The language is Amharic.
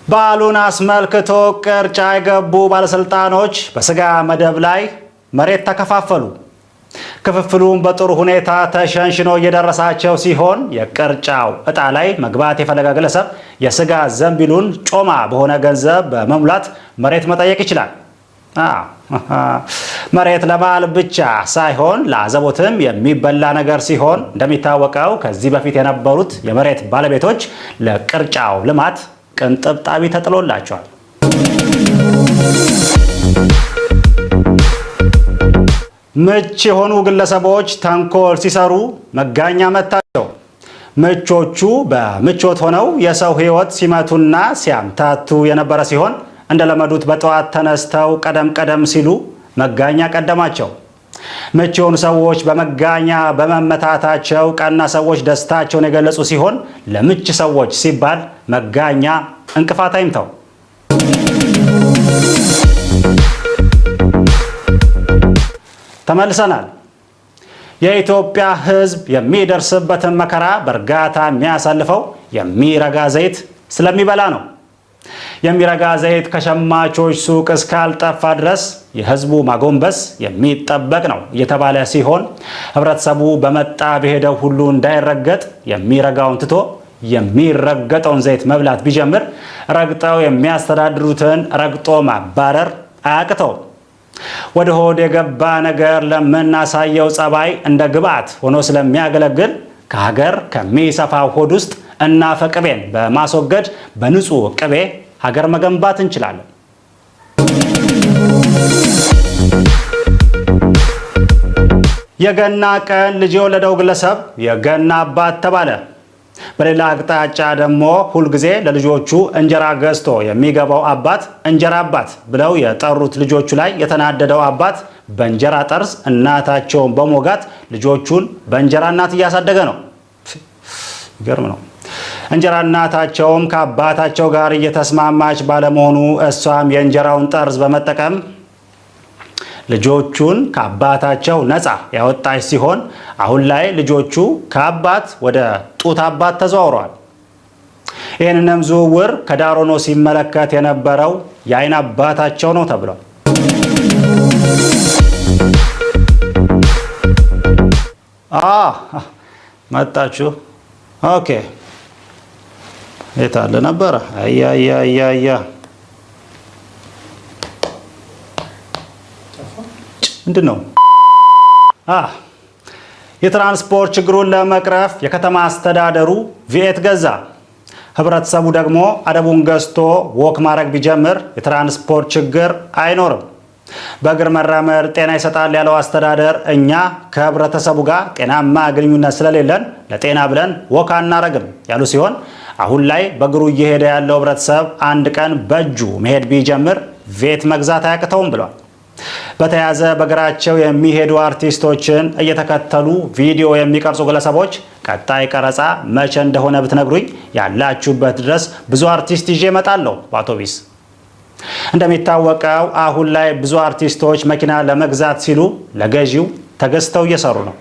በዓሉን አስመልክቶ ቅርጫ የገቡ ባለስልጣኖች በስጋ መደብ ላይ መሬት ተከፋፈሉ። ክፍፍሉም በጥሩ ሁኔታ ተሸንሽኖ እየደረሳቸው ሲሆን የቅርጫው እጣ ላይ መግባት የፈለገ ግለሰብ የስጋ ዘንቢሉን ጮማ በሆነ ገንዘብ በመሙላት መሬት መጠየቅ ይችላል። መሬት ለበዓል ብቻ ሳይሆን ለአዘቦትም የሚበላ ነገር ሲሆን እንደሚታወቀው ከዚህ በፊት የነበሩት የመሬት ባለቤቶች ለቅርጫው ልማት ቅንጥብጣቢ ተጥሎላቸዋል። ምች የሆኑ ግለሰቦች ተንኮል ሲሰሩ መጋኛ መታቸው። ምቾቹ በምቾት ሆነው የሰው ሕይወት ሲመቱና ሲያምታቱ የነበረ ሲሆን እንደለመዱት በጠዋት ተነስተው ቀደም ሲሉ መጋኛ ቀደማቸው። ምች የሆኑ ሰዎች በመጋኛ በመመታታቸው ቀና ሰዎች ደስታቸውን የገለጹ ሲሆን ለምች ሰዎች ሲባል መጋኛ እንቅፋት አይምታው። ተመልሰናል። የኢትዮጵያ ሕዝብ የሚደርስበትን መከራ በእርጋታ የሚያሳልፈው የሚረጋ ዘይት ስለሚበላ ነው። የሚረጋ ዘይት ከሸማቾች ሱቅ እስካልጠፋ ድረስ የህዝቡ ማጎንበስ የሚጠበቅ ነው እየተባለ ሲሆን ህብረተሰቡ በመጣ በሄደው ሁሉ እንዳይረገጥ የሚረጋውን ትቶ የሚረገጠውን ዘይት መብላት ቢጀምር ረግጠው የሚያስተዳድሩትን ረግጦ ማባረር አያቅተው። ወደ ሆድ የገባ ነገር ለምናሳየው ጸባይ እንደ ግብዓት ሆኖ ስለሚያገለግል ከሀገር ከሚሰፋው ሆድ ውስጥ እናፈ ቅቤን በማስወገድ በንጹህ ቅቤ ሀገር መገንባት እንችላለን። የገና ቀን ልጅ የወለደው ግለሰብ የገና አባት ተባለ። በሌላ አቅጣጫ ደግሞ ሁልጊዜ ለልጆቹ እንጀራ ገዝቶ የሚገባው አባት እንጀራ አባት ብለው የጠሩት ልጆቹ ላይ የተናደደው አባት በእንጀራ ጠርዝ እናታቸውን በሞጋት ልጆቹን በእንጀራ እናት እያሳደገ ነው። ይገርም ነው። እንጀራ እናታቸውም ከአባታቸው ጋር እየተስማማች ባለመሆኑ እሷም የእንጀራውን ጠርዝ በመጠቀም ልጆቹን ከአባታቸው ነፃ ያወጣች ሲሆን አሁን ላይ ልጆቹ ከአባት ወደ ጡት አባት ተዘዋውረዋል። ይህንንም ዝውውር ከዳር ሆኖ ሲመለከት የነበረው የአይን አባታቸው ነው ተብሏል። መጣችሁ። ኦኬ የታለ ነበረ? አያ ምንድን ነው? የትራንስፖርት ችግሩን ለመቅረፍ የከተማ አስተዳደሩ ቪኤት ገዛ። ህብረተሰቡ ደግሞ አደቡን ገዝቶ ወክ ማድረግ ቢጀምር የትራንስፖርት ችግር አይኖርም። በእግር መራመድ ጤና ይሰጣል ያለው አስተዳደር እኛ ከህብረተሰቡ ጋር ጤናማ ግንኙነት ስለሌለን ለጤና ብለን ወክ አናረግም ያሉ ሲሆን አሁን ላይ በእግሩ እየሄደ ያለው ህብረተሰብ አንድ ቀን በእጁ መሄድ ቢጀምር ቬት መግዛት አያቅተውም ብሏል። በተያያዘ በእግራቸው የሚሄዱ አርቲስቶችን እየተከተሉ ቪዲዮ የሚቀርጹ ግለሰቦች ቀጣይ ቀረጻ መቼ እንደሆነ ብትነግሩኝ ያላችሁበት ድረስ ብዙ አርቲስት ይዤ እመጣለሁ በአውቶቢስ። እንደሚታወቀው አሁን ላይ ብዙ አርቲስቶች መኪና ለመግዛት ሲሉ ለገዢው ተገዝተው እየሰሩ ነው።